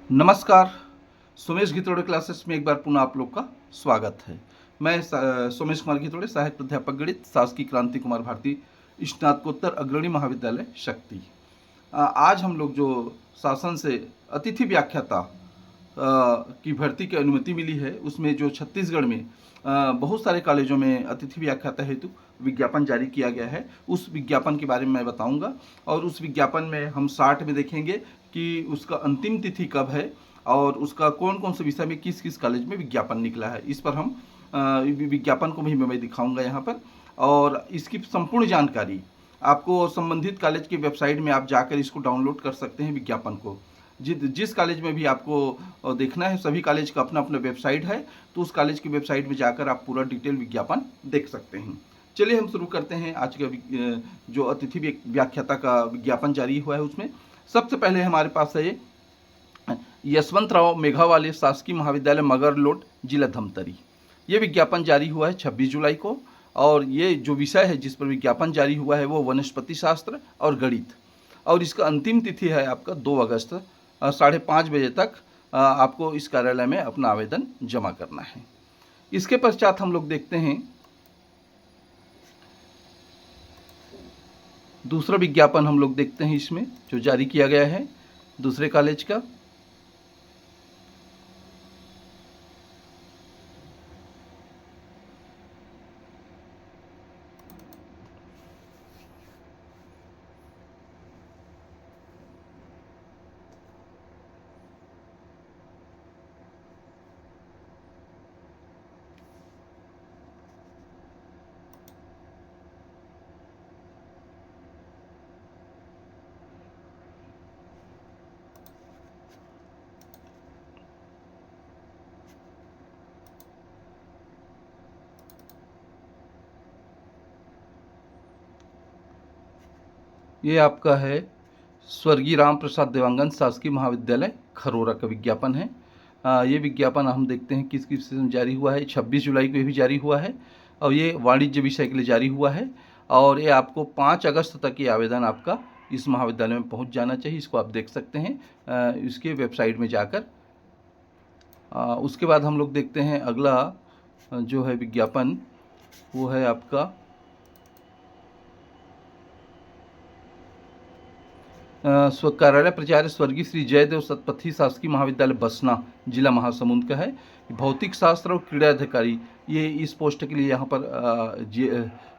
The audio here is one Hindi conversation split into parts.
नमस्कार। सोमेश घितोड़े क्लासेस में एक बार पुनः आप लोग का स्वागत है। मैं सोमेश कुमार घितोड़े, सहायक प्राध्यापक गणित, शासकीय क्रांति कुमार भारती स्नातकोत्तर अग्रणी महाविद्यालय शक्ति। आज हम लोग जो शासन से अतिथि व्याख्याता की भर्ती की अनुमति मिली है, उसमें जो छत्तीसगढ़ में बहुत सारे कॉलेजों में अतिथि व्याख्याता हेतु विज्ञापन जारी किया गया है, उस विज्ञापन के बारे में मैं बताऊंगा। और उस विज्ञापन में हम शार्ट में देखेंगे कि उसका अंतिम तिथि कब है और उसका कौन कौन से विषय में किस किस कॉलेज में विज्ञापन निकला है। इस पर हम विज्ञापन को भी मैं दिखाऊंगा यहाँ पर। और इसकी संपूर्ण जानकारी आपको संबंधित कॉलेज की वेबसाइट में आप जाकर इसको डाउनलोड कर सकते हैं। विज्ञापन को जिस कॉलेज में भी आपको देखना है, सभी कॉलेज का अपना अपना वेबसाइट है, तो उस कॉलेज की वेबसाइट में जाकर आप पूरा डिटेल विज्ञापन देख सकते हैं। चलिए हम शुरू करते हैं आज का जो अतिथि व्याख्याता का विज्ञापन जारी हुआ है उसमें। सबसे पहले हमारे पास है यशवंतराव मेघावाले शासकीय महाविद्यालय मगरलोड, जिला धमतरी। ये विज्ञापन जारी हुआ है 26 जुलाई को। और ये जो विषय है जिस पर विज्ञापन जारी हुआ है वो वनस्पति शास्त्र और गणित। और इसका अंतिम तिथि है आपका 2 अगस्त 5:30 बजे तक आपको इस कार्यालय में अपना आवेदन जमा करना है। इसके पश्चात हम लोग देखते हैं दूसरा विज्ञापन। हम लोग देखते हैं इसमें जो जारी किया गया है दूसरे कॉलेज का। ये आपका है स्वर्गीय राम प्रसाद देवांगन शासकीय महाविद्यालय खरोरा का विज्ञापन है। ये विज्ञापन हम देखते हैं किस किस में जारी हुआ है। 26 जुलाई को भी जारी हुआ है और ये वाणिज्य विषय के लिए जारी हुआ है। और ये आपको 5 अगस्त तक ये आवेदन आपका इस महाविद्यालय में पहुंच जाना चाहिए। इसको आप देख सकते हैं इसके वेबसाइट में जाकर। उसके बाद हम लोग देखते हैं अगला जो है विज्ञापन, वो है आपका कार्यालय प्राचार्य स्वर्गीय श्री जयदेव सतपथी शासकीय महाविद्यालय बसना, जिला महासमुंद का है। भौतिक शास्त्र और क्रीड़ा अधिकारी, ये इस पोस्ट के लिए यहाँ पर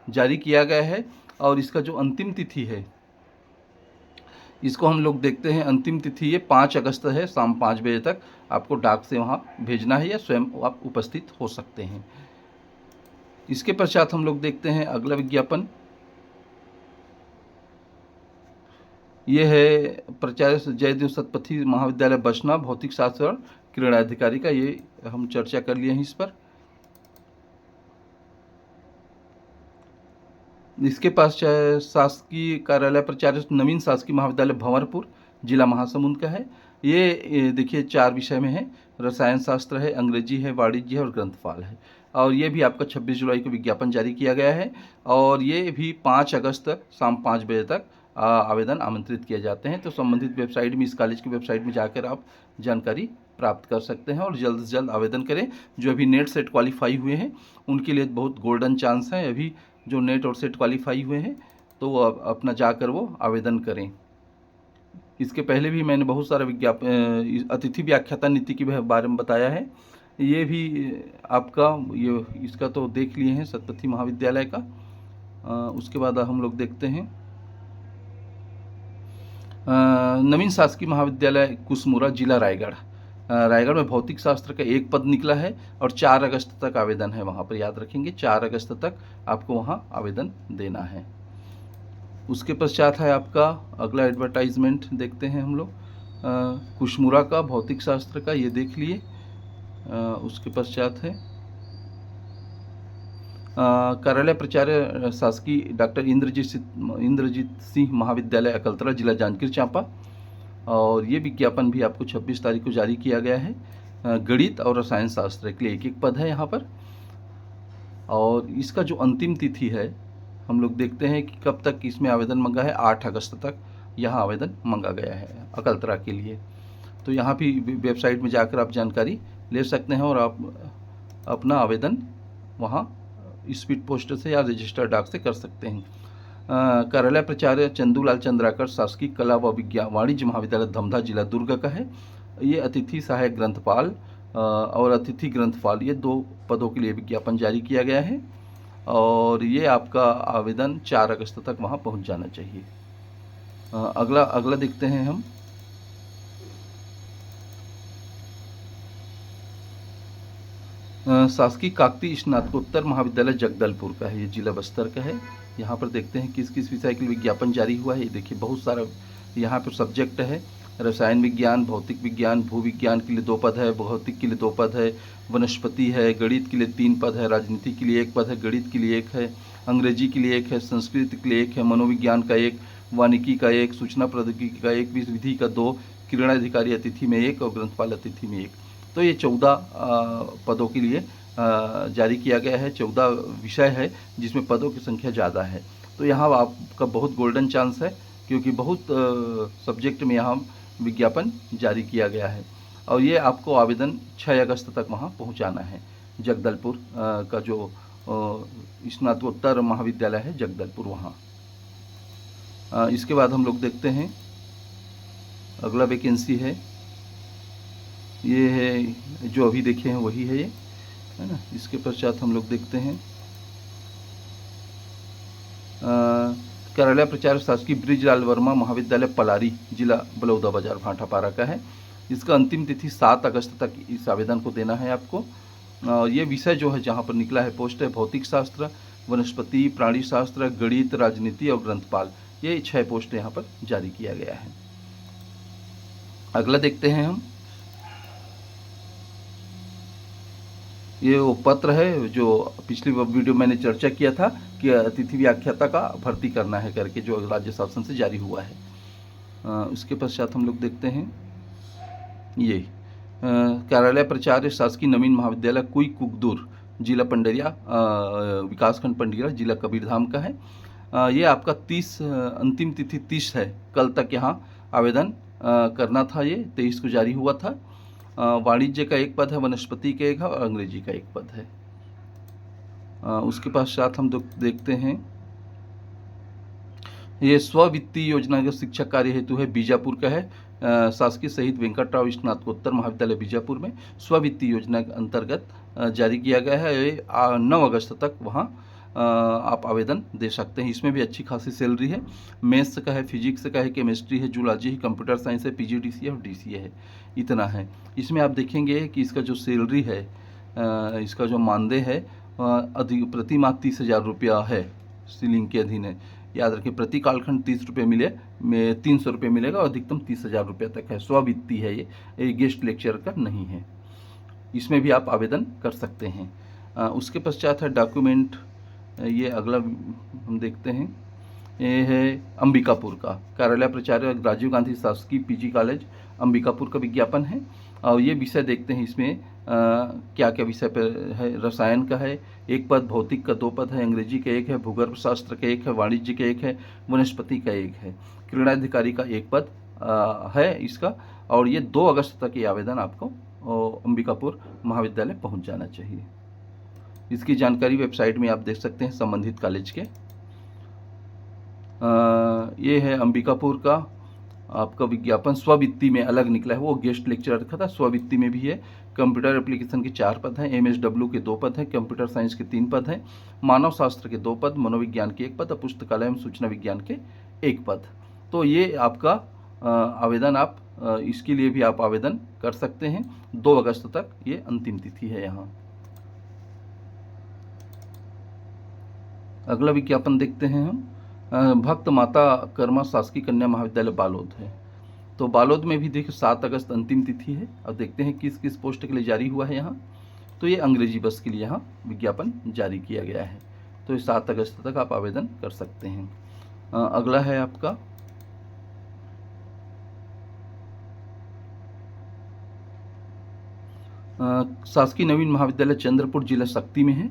जारी किया गया है। और इसका जो अंतिम तिथि है इसको हम लोग देखते हैं। अंतिम तिथि ये 5 अगस्त है, शाम 5 बजे तक आपको डाक से वहाँ भेजना है या स्वयं आप उपस्थित हो सकते हैं। इसके पश्चात हम लोग देखते हैं अगला विज्ञापन। ये है प्राचार्य जयदेव सतपथी महाविद्यालय बसना, भौतिक शास्त्र और क्रीड़ा अधिकारी का। ये हम चर्चा कर लिए हैं इस पर। इसके पास शासकीय कार्यालय प्राचार्य नवीन शासकीय महाविद्यालय भंवरपुर, जिला महासमुंद का है। ये देखिए 4 विषय में है, रसायन शास्त्र है, अंग्रेजी है, वाणिज्य है और ग्रंथपाल है। और ये भी आपका 26 जुलाई को विज्ञापन जारी किया गया है। और ये भी 5 अगस्त तक शाम 5 बजे तक आवेदन आमंत्रित किए जाते हैं। तो संबंधित वेबसाइट में, इस कॉलेज की वेबसाइट में जाकर आप जानकारी प्राप्त कर सकते हैं और जल्द से जल्द आवेदन करें। जो अभी नेट सेट क्वालिफाई हुए हैं उनके लिए बहुत गोल्डन चांस है। अभी जो नेट और सेट क्वालिफाई हुए हैं तो वो अपना जाकर वो आवेदन करें। इसके पहले भी मैंने बहुत सारा अतिथि व्याख्याता नीति के बारे में बताया है। ये भी आपका ये इसका तो देख लिए हैं सतपथी महाविद्यालय का। उसके बाद हम लोग देखते हैं नवीन शासकीय महाविद्यालय कुसमुरा, जिला रायगढ़। रायगढ़ में भौतिक शास्त्र का 1 पद निकला है और 4 अगस्त तक आवेदन है वहाँ पर। याद रखेंगे 4 अगस्त तक आपको वहाँ आवेदन देना है। उसके पश्चात है आपका अगला एडवर्टाइजमेंट देखते हैं हम लोग कुशमुरा का, भौतिक शास्त्र का, ये देख लिए। उसके पश्चात है कार्यालय प्राचार्य शासकीय डॉक्टर इंद्रजीत सिंह महाविद्यालय अकलतरा, जिला जांजगीर चांपा। और ये विज्ञापन भी आपको 26 तारीख को जारी किया गया है। गणित और रसायन शास्त्र के लिए 1-1 पद है यहाँ पर। और इसका जो अंतिम तिथि है हम लोग देखते हैं कि कब तक इसमें आवेदन मंगा है। 8 अगस्त तक यहाँ आवेदन मंगा गया है अकलतरा के लिए। तो यहाँ भी वेबसाइट में जाकर आप जानकारी ले सकते हैं और आप अपना आवेदन वहाँ स्पीड पोस्ट से या रजिस्टर डाक से कर सकते हैं। कार्यालय प्राचार्य चंदूलाल चंद्राकर शासकीय कला व विज्ञान वाणिज्य महाविद्यालय धमधा जिला दुर्ग का है। ये अतिथि सहायक ग्रंथपाल और अतिथि ग्रंथपाल, ये 2 पदों के लिए विज्ञापन जारी किया गया है और ये आपका आवेदन 4 अगस्त तक वहाँ पहुँच जाना चाहिए। अगला देखते हैं हम। शासकीय काकतीय स्नातकोत्तर महाविद्यालय जगदलपुर का है, ये जिला बस्तर का है। यहाँ पर देखते हैं किस किस विषय के लिए विज्ञापन जारी हुआ है। ये देखिए बहुत सारा यहाँ पर सब्जेक्ट है। रसायन विज्ञान, भौतिक विज्ञान, भू विज्ञान के लिए 2 पद है, भौतिक के लिए 2 पद है, वनस्पति है, गणित के लिए 3 पद है, राजनीति के लिए 1 पद है, गणित के लिए 1 है, अंग्रेजी के लिए 1 है, संस्कृत के लिए 1 है, मनोविज्ञान का 1, वानिकी का 1, सूचना प्रौद्योगिकी का 1, विधि का 2, किरणाधिकारी अतिथि में 1 और ग्रंथपाल अतिथि में 1। तो ये 14 पदों के लिए जारी किया गया है। 14 विषय है जिसमें पदों की संख्या ज़्यादा है। तो यहाँ आपका बहुत गोल्डन चांस है क्योंकि बहुत सब्जेक्ट में यहाँ विज्ञापन जारी किया गया है और ये आपको आवेदन 6 अगस्त तक वहाँ पहुँचाना है। जगदलपुर का जो स्नातकोत्तर महाविद्यालय है जगदलपुर, वहाँ। इसके बाद हम लोग देखते हैं अगला वैकेंसी है, ये है जो अभी देखे हैं वही है, ये है ना। इसके पश्चात हम लोग देखते हैं कार्यालय प्राचार्य शासकीय बृजलाल वर्मा महाविद्यालय पलारी, जिला बलौदा बाजार भाटापारा का है। इसका अंतिम तिथि 7 अगस्त तक इस आवेदन को देना है आपको। ये विषय जो है जहाँ पर निकला है पोस्ट है भौतिक शास्त्र, वनस्पति, प्राणी शास्त्र, गणित, राजनीति और ग्रंथपाल, ये 6 पोस्ट यहाँ पर जारी किया गया है। अगला देखते हैं हम, ये वो पत्र है जो पिछली वीडियो मैंने चर्चा किया था कि अतिथि व्याख्याता का भर्ती करना है करके, जो राज्य शासन से जारी हुआ है। उसके पश्चात हम लोग देखते हैं ये कार्यालय प्राचार्य शासकीय नवीन महाविद्यालय कुई कुकदूर, जिला पंडरिया, विकासखंड पंडरिया, जिला कबीरधाम का है। ये आपका अंतिम तिथि 30 है, कल तक यहाँ आवेदन करना था। ये 23 को जारी हुआ था। वाणिज्य का 1 पद है, वनस्पति का 1 है और अंग्रेजी का 1 पद है। उसके पश्चात हम देखते हैं ये स्ववित्तीय योजना का शिक्षक कार्य हेतु है, बीजापुर का है। शासकीय शहीद वेंकटराव स्नातकोत्तर महाविद्यालय बीजापुर में स्ववित्तीय योजना के अंतर्गत जारी किया गया है। ये 9 अगस्त तक वहाँ आप आवेदन दे सकते हैं। इसमें भी अच्छी खासी सैलरी है। मैथ्स का है, फिजिक्स का है, केमिस्ट्री है, जूलॉजी है, कंप्यूटर साइंस है, पीजीडीसी है और डीसीए है, इतना है। इसमें आप देखेंगे कि इसका जो सैलरी है, इसका जो मानदेय है अधिक प्रति माह 30,000 रुपया है, सीलिंग के अधीन है। याद रखें, प्रति कालखंड 30 रुपये मिले में 300 रुपये मिलेगा और अधिकतम 30,000 रुपये तक है। स्ववित्तीय है ये गेस्ट लेक्चर का नहीं है। इसमें भी आप आवेदन कर सकते हैं। उसके पश्चात है डॉक्यूमेंट, ये अगला हम देखते हैं, ये है अंबिकापुर का कार्यालय प्राचार्य राजीव गांधी शासकीय पीजी कॉलेज अंबिकापुर का विज्ञापन है। और ये विषय देखते हैं इसमें क्या क्या विषय पर है। रसायन का है 1 पद, भौतिक का 2 पद है, अंग्रेजी का 1 है, भूगर्भ शास्त्र का 1 है, वाणिज्य का 1 है, वनस्पति का 1 है, क्रीड़ाधिकारी का 1 पद है इसका। और ये 2 अगस्त तक ये आवेदन आपको अंबिकापुर महाविद्यालय पहुंच जाना चाहिए। इसकी जानकारी वेबसाइट में आप देख सकते हैं संबंधित कॉलेज के। ये है अंबिकापुर का आपका विज्ञापन। स्ववित्तीय में अलग निकला है, वो गेस्ट लेक्चरर रखा था। स्ववित्तीय में भी है। कंप्यूटर एप्लीकेशन के 4 पद हैं, एमएसडब्ल्यू के 2 पद हैं, कंप्यूटर साइंस के 3 पद हैं, मानव शास्त्र के 2 पद, मनोविज्ञान के 1 पद और पुस्तकालय एवं सूचना विज्ञान के 1 पद। तो ये आपका आवेदन आप इसके लिए भी आप आवेदन कर सकते हैं। 2 अगस्त तक ये अंतिम तिथि है यहाँ। अगला विज्ञापन देखते हैं हम। भक्त माता कर्मा शासकीय कन्या महाविद्यालय बालोद है। तो बालोद में भी देखिए 7 अगस्त अंतिम तिथि है। अब देखते हैं किस किस पोस्ट के लिए जारी हुआ है यहाँ। तो ये अंग्रेजी बस के लिए यहाँ विज्ञापन जारी किया गया है। तो 7 अगस्त तक आप आवेदन कर सकते हैं। अगला है आपका शासकीय नवीन महाविद्यालय चंद्रपुर, जिला शक्ति में है।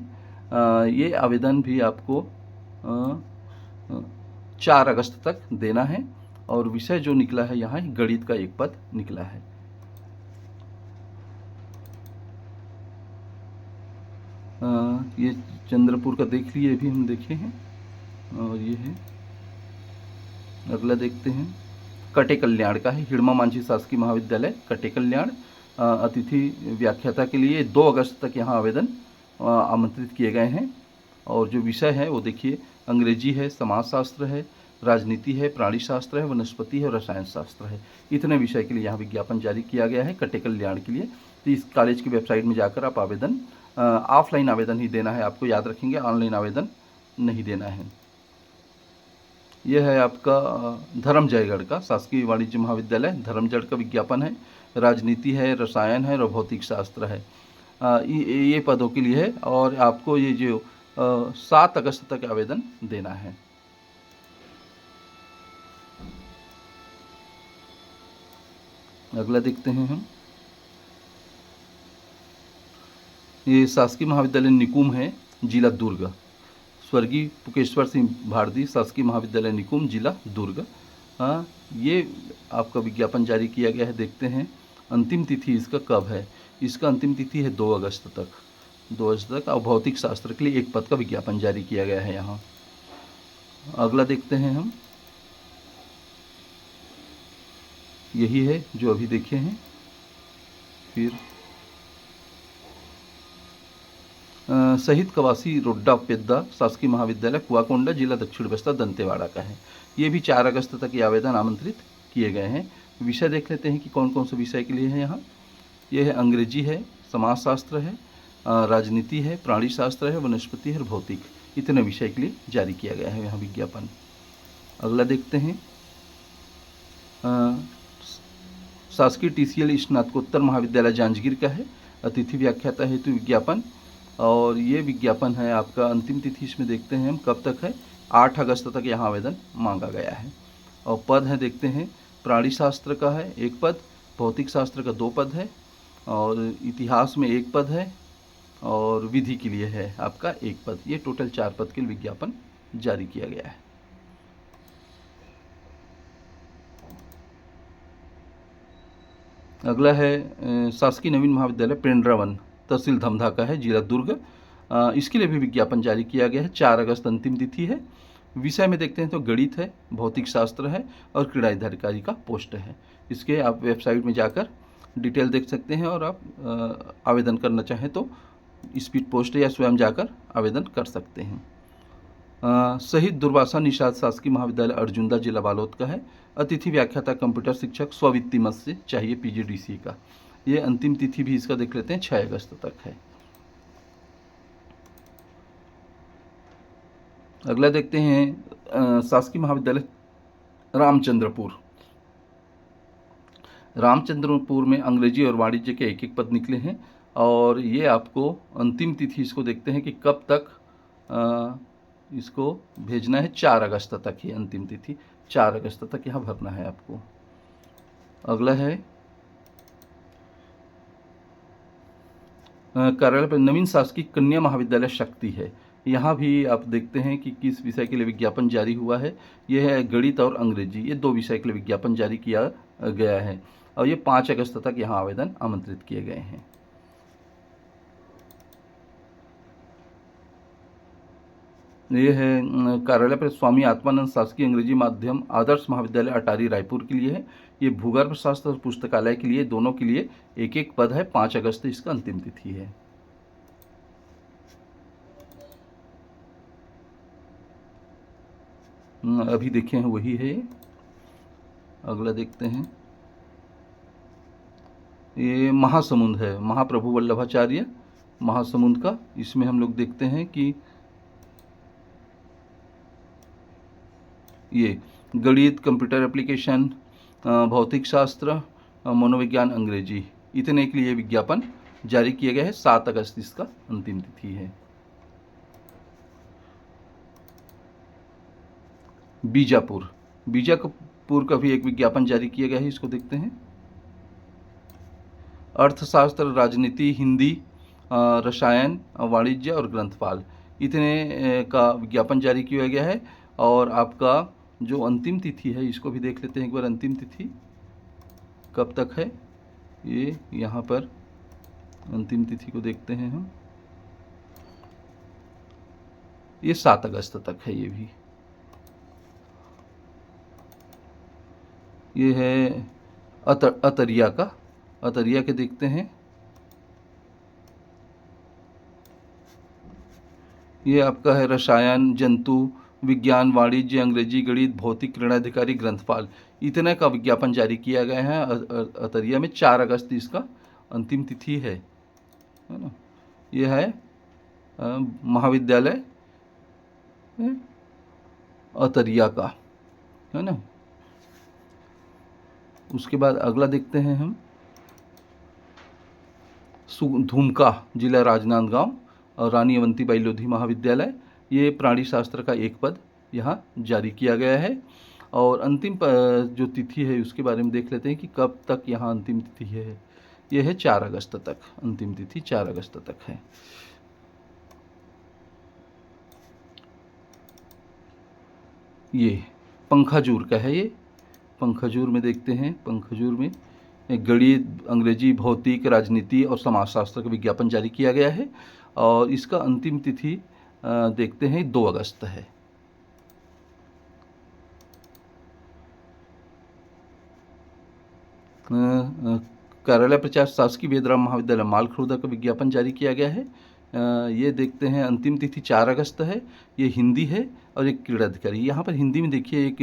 ये आवेदन भी आपको 4 अगस्त तक देना है। और विषय जो निकला है यहाँ गणित का 1 पद निकला है। ये चंद्रपुर का देख लिए, भी हम देखे हैं। और ये है, अगला देखते हैं, कटे कल्याण का है, हिड़मा मांझी शासकीय महाविद्यालय कटे कल्याण। अतिथि व्याख्याता के लिए 2 अगस्त तक यहाँ आवेदन आमंत्रित किए गए हैं। और जो विषय है वो देखिए, अंग्रेजी है, समाजशास्त्र है, राजनीति है, प्राणी शास्त्र है, वनस्पति है और रसायन शास्त्र है। इतने विषय के लिए यहाँ विज्ञापन जारी किया गया है कटे कल्याण के लिए। तो इस कॉलेज की वेबसाइट में जाकर आप आवेदन, ऑफलाइन आवेदन ही देना है आपको, याद रखेंगे, ऑनलाइन आवेदन नहीं देना है। यह है आपका धर्मजयगढ़ का शासकीय वाणिज्य महाविद्यालय धर्मजयगढ़ का विज्ञापन है। राजनीति है, रसायन है और भौतिक शास्त्र है। ये पदों के लिए है और आपको ये जो 7 अगस्त तक आवेदन देना है। अगला देखते हैं हम, ये शासकीय महाविद्यालय निकुम है, जिला दुर्ग। स्वर्गीय पुकेश्वर सिंह भारती शासकीय महाविद्यालय निकुम, जिला दुर्ग। ये आपका विज्ञापन जारी किया गया है। देखते हैं अंतिम तिथि इसका कब है। इसका अंतिम तिथि है 2 अगस्त तक, 2 अगस्त तक। और भौतिक शास्त्र के लिए 1 पद का विज्ञापन जारी किया गया है यहाँ। अगला देखते हैं हम, यही है जो अभी देखे हैं। फिर शहीद कवासी रोड्डा पेद्दा शासकीय महाविद्यालय कुआकोंडा, जिला दक्षिण बस्तर दंतेवाड़ा का है। ये भी 4 अगस्त तक ये आवेदन आमंत्रित किए गए हैं। विषय देख लेते हैं कि कौन कौन से विषय के लिए है यहाँ। ये है अंग्रेजी है, समाजशास्त्र है, राजनीति है, प्राणी शास्त्र है, वनस्पति है और भौतिक। इतने विषय के लिए जारी किया गया है यहाँ विज्ञापन। अगला देखते हैं, शासकीय TCL स्नातकोत्तर महाविद्यालय जांजगीर का है। अतिथि व्याख्याता हेतु विज्ञापन। और ये विज्ञापन है आपका, अंतिम तिथि इसमें देखते हैं हम कब तक है, 8 अगस्त तक यहाँ आवेदन मांगा गया है। और पद है देखते हैं, प्राणी शास्त्र का है 1 पद, भौतिक शास्त्र का 2 पद है, और इतिहास में 1 पद है, और विधि के लिए है आपका 1 पद। ये टोटल 4 पद के लिए विज्ञापन जारी किया गया है। अगला है शासकीय नवीन महाविद्यालय पेंड्रावन, तहसील धमधा का है, जिला दुर्ग। इसके लिए भी विज्ञापन जारी किया गया है। 4 अगस्त अंतिम तिथि है। विषय में देखते हैं तो गणित है, भौतिक शास्त्र है और क्रीड़ा अधिकारी का पोस्ट है। इसके आप वेबसाइट में जाकर डिटेल देख सकते हैं, और आप आवेदन करना चाहें तो स्पीड पोस्ट या स्वयं जाकर आवेदन कर सकते हैं। शहीद दुर्वासा निषाद शासकीय महाविद्यालय अर्जुंदा, जिला बालोद का है। अतिथि व्याख्याता कंप्यूटर शिक्षक, स्ववित्तीय मद से चाहिए, PGDC का। ये अंतिम तिथि भी इसका देख लेते हैं, 6 अगस्त तक है। अगला देखते हैं शासकीय महाविद्यालय रामचंद्रपुर। रामचंद्रपुर में अंग्रेजी और वाणिज्य के 1-1 पद निकले हैं। और ये आपको अंतिम तिथि इसको देखते हैं कि कब तक इसको भेजना है। 4 अगस्त तक ही अंतिम तिथि, 4 अगस्त तक यहाँ भरना है आपको। अगला है कार्यालय पर नवीन शासकीय कन्या महाविद्यालय शक्ति है। यहाँ भी आप देखते हैं कि किस विषय के लिए विज्ञापन जारी हुआ है। यह है गणित और अंग्रेजी, ये 2 विषय के लिए विज्ञापन जारी किया गया है। और ये 5 अगस्त तक यहाँ आवेदन आमंत्रित किए गए हैं। ये है कार्यालय पर स्वामी आत्मानंद शासकीय अंग्रेजी माध्यम आदर्श महाविद्यालय अटारी, रायपुर के लिए है। ये भूगर्भ शास्त्र और पुस्तकालय के लिए, दोनों के लिए 1-1 पद है। 5 अगस्त इसका अंतिम तिथि है। अभी देखे हैं वही है। अगला देखते हैं, ये महासमुंद है, महाप्रभु वल्लभाचार्य महासमुंद का। इसमें हम लोग देखते हैं कि ये गणित, कंप्यूटर एप्लीकेशन, भौतिक शास्त्र, मनोविज्ञान, अंग्रेजी, इतने के लिए विज्ञापन जारी किया गया है। 7 अगस्त इसका अंतिम तिथि है। बीजापुर का भी एक विज्ञापन जारी किया गया है, इसको देखते हैं। अर्थशास्त्र, राजनीति, हिंदी, रसायन, वाणिज्य और ग्रंथपाल, इतने का विज्ञापन जारी किया गया है। और आपका जो अंतिम तिथि है इसको भी देख लेते हैं एक बार। अंतिम तिथि कब तक है, ये यहाँ पर अंतिम तिथि को देखते हैं हम। ये 7 अगस्त तक है। ये भी ये है अतरिया का, अतरिया के देखते हैं। ये आपका है रसायन, जंतु विज्ञान, वाणिज्य, अंग्रेजी, गणित, भौतिक, क्रीड़ाधिकारी, ग्रंथपाल, इतने का विज्ञापन जारी किया गया है अतरिया में। 4 अगस्त इसका अंतिम तिथि है ना। ये है महाविद्यालय अतरिया का, है ना। उसके बाद अगला देखते हैं हम, धूमका, जिला राजनांदगांव और रानी अवंतीबाई लोधी महाविद्यालय। ये प्राणी शास्त्र का एक पद यहाँ जारी किया गया है। और अंतिम जो तिथि है उसके बारे में देख लेते हैं कि कब तक यहाँ अंतिम तिथि है। यह है 4 अगस्त तक, अंतिम तिथि 4 अगस्त तक है। ये पंखाजूर का है। ये पंखाजूर में देखते हैं, पंखाजूर में गणित, अंग्रेजी, भौतिक, राजनीति और समाजशास्त्र का विज्ञापन जारी किया गया है। और इसका अंतिम तिथि देखते हैं 2 अगस्त है। कार्यालय प्रचार शासकीय वेदराम महाविद्यालय मालखुर्दा का विज्ञापन जारी किया गया है। ये देखते हैं अंतिम तिथि 4 अगस्त है। ये हिंदी है और एक क्रीड़ाधिकारी। यहाँ पर हिंदी में देखिए एक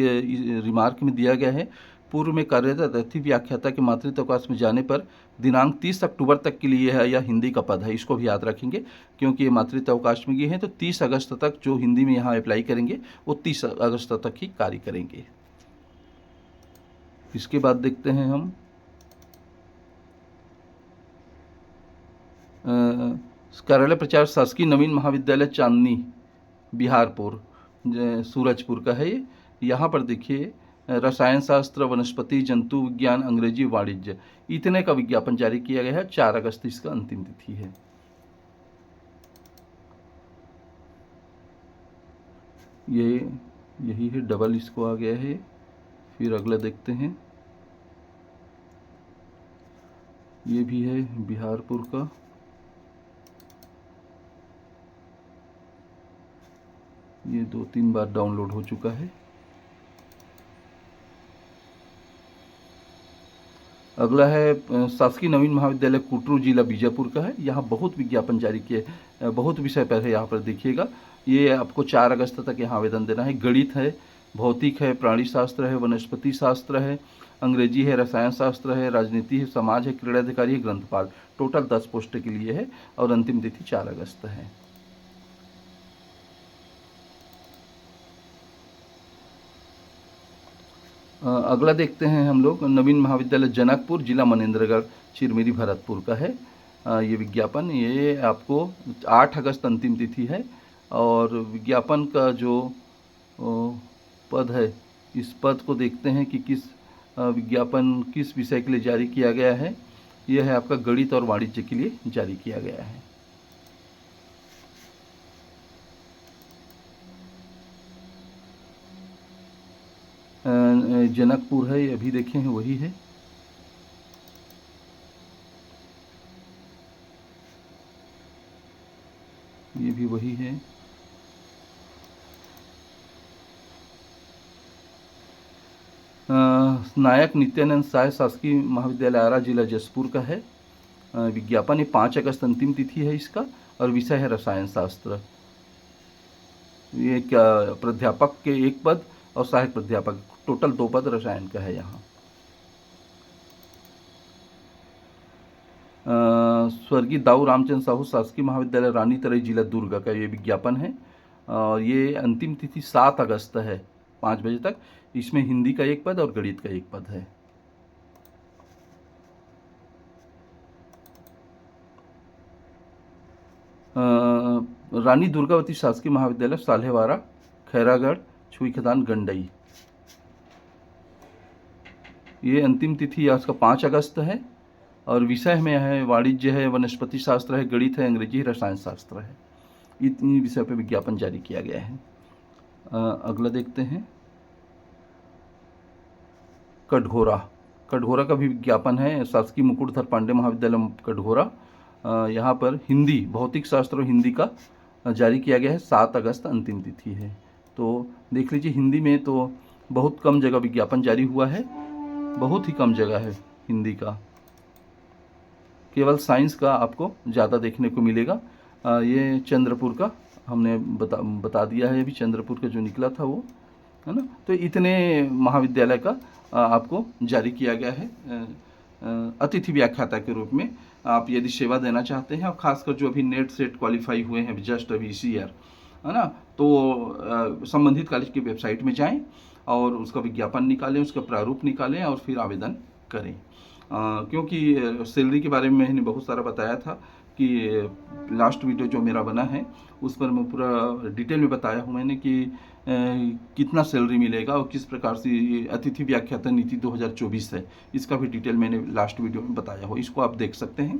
रिमार्क में दिया गया है, पूर्व में कार्यरत अतिथि व्याख्याता के मातृत्व अवकाश में जाने पर दिनांक 30 अक्टूबर तक के लिए है, यह हिंदी का पद है। इसको भी याद रखेंगे क्योंकि ये मातृत्व अवकाश में गए हैं, तो 30 अगस्त तक जो हिंदी में यहाँ अप्लाई करेंगे वो 30 अगस्त तक ही कार्य करेंगे। इसके बाद देखते हैं हम कार्यालय प्रचार शासकीय नवीन महाविद्यालय चांदनी बिहारपुर सूरजपुर का है। ये यहाँ पर देखिए रसायन शास्त्र, वनस्पति, जंतु विज्ञान, अंग्रेजी, वाणिज्य, इतने का विज्ञापन जारी किया गया है। 4 अगस्त इसका अंतिम तिथि है। ये यही है, डबल इसको आ गया है। फिर अगला देखते हैं, ये भी है बिहारपुर का। ये 2-3 बार डाउनलोड हो चुका है। अगला है शासकीय नवीन महाविद्यालय कुटरू, जिला बीजापुर का है। यहाँ बहुत विज्ञापन जारी किए, बहुत विषय पर है। यहाँ पर देखिएगा, ये आपको 4 अगस्त तक यहाँ आवेदन देना है। गणित है, भौतिक है, प्राणी शास्त्र है, वनस्पति शास्त्र है, अंग्रेजी है, रसायन शास्त्र है, राजनीति है, समाज है, क्रीड़ाधिकारी है, ग्रंथपाल। टोटल 10 पोस्ट के लिए है और अंतिम तिथि 4 अगस्त है। अगला देखते हैं हम लोग, नवीन महाविद्यालय जनकपुर, जिला मनेंद्रगढ़, चिरमिरी, भरतपुर का है। ये विज्ञापन, ये आपको 8 अगस्त अंतिम तिथि है। और विज्ञापन का जो पद है, इस पद को देखते हैं कि किस विज्ञापन किस विषय के लिए जारी किया गया है। यह है आपका गणित और वाणिज्य के लिए जारी किया गया है। जनकपुर है, ये अभी देखे हैं वही है। ये भी वही है। नायक नित्यानंद साय शासकीय महाविद्यालय आरा, जिला जसपुर का है। विज्ञापन, ये 5 अगस्त अंतिम तिथि है इसका। और विषय है रसायन शास्त्र। ये क्या, प्राध्यापक के 1 पद और सहायक प्राध्यापक, टोटल 2 पद रसायन का है यहाँ। स्वर्गीय दाऊ रामचंद्र साहू शासकीय महाविद्यालय रानी तरई, जिला दुर्ग का ये विज्ञापन है। और ये अंतिम तिथि 7 अगस्त है 5 बजे तक। इसमें हिंदी का 1 पद और गणित का 1 पद है। रानी दुर्गावती शासकीय महाविद्यालय साल्हेवारा, खैरागढ़, छुईखदान, गंडई। ये अंतिम तिथि इसका 5 अगस्त है। और विषय में है वाणिज्य है, वनस्पति शास्त्र है, गणित है, अंग्रेजी, रसायन शास्त्र है। इतनी विषय पर विज्ञापन जारी किया गया है। अगला देखते हैं, कटघोरा। कटघोरा का भी विज्ञापन है, शासकीय मुकुटधर पांडे महाविद्यालय कटघोरा। यहाँ पर हिंदी, भौतिक शास्त्र और हिंदी का जारी किया गया है। 7 अगस्त अंतिम तिथि है। तो देख लीजिए, हिंदी में तो बहुत कम जगह विज्ञापन जारी हुआ है, बहुत ही कम जगह है हिंदी का। केवल साइंस का आपको ज़्यादा देखने को मिलेगा। ये चंद्रपुर का हमने बता दिया है, अभी चंद्रपुर का जो निकला था वो, है ना। तो इतने महाविद्यालय का आपको जारी किया गया है अतिथि व्याख्याता के रूप में। आप यदि सेवा देना चाहते हैं, और ख़ासकर जो अभी नेट सेट क्वालिफाई हुए हैं जस्ट अभी इसी ईयर, है ना, तो संबंधित कॉलेज की वेबसाइट में जाएं और उसका विज्ञापन निकालें, उसका प्रारूप निकालें और फिर आवेदन करें। क्योंकि सैलरी के बारे में मैंने बहुत सारा बताया था कि लास्ट वीडियो जो मेरा बना है उस पर मैं पूरा डिटेल में बताया हूँ मैंने कि कितना सैलरी मिलेगा और किस प्रकार से ये अतिथि व्याख्याता नीति 2024 है, इसका भी डिटेल मैंने लास्ट वीडियो में बताया हो, इसको आप देख सकते हैं।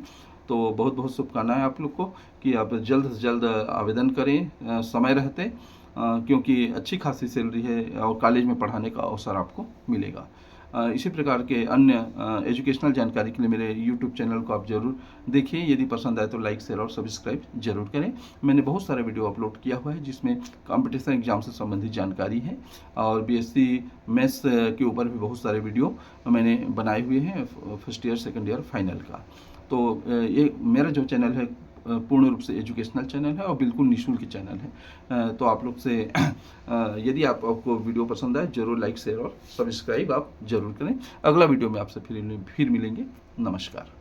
तो बहुत बहुत शुभकामनाएं आप लोग को कि आप जल्द से जल्द आवेदन करें समय रहते, क्योंकि अच्छी खासी सैलरी है और कॉलेज में पढ़ाने का अवसर आपको मिलेगा। इसी प्रकार के अन्य एजुकेशनल जानकारी के लिए मेरे यूट्यूब चैनल को आप ज़रूर देखिए। यदि पसंद आए तो लाइक, शेयर और सब्सक्राइब जरूर करें। मैंने बहुत सारे वीडियो अपलोड किया हुआ है जिसमें कंपटीशन एग्जाम से संबंधित जानकारी है, और बीएससी मैथ्स के ऊपर भी बहुत सारे वीडियो मैंने बनाए हुए हैं, first year, second year, final का। तो ये मेरा जो चैनल है पूर्ण रूप से एजुकेशनल चैनल है और बिल्कुल निःशुल्क चैनल है। तो आप लोग से यदि आपको वीडियो पसंद आए जरूर लाइक, शेयर और सब्सक्राइब आप जरूर करें। अगला वीडियो में आपसे फिर मिलेंगे। नमस्कार।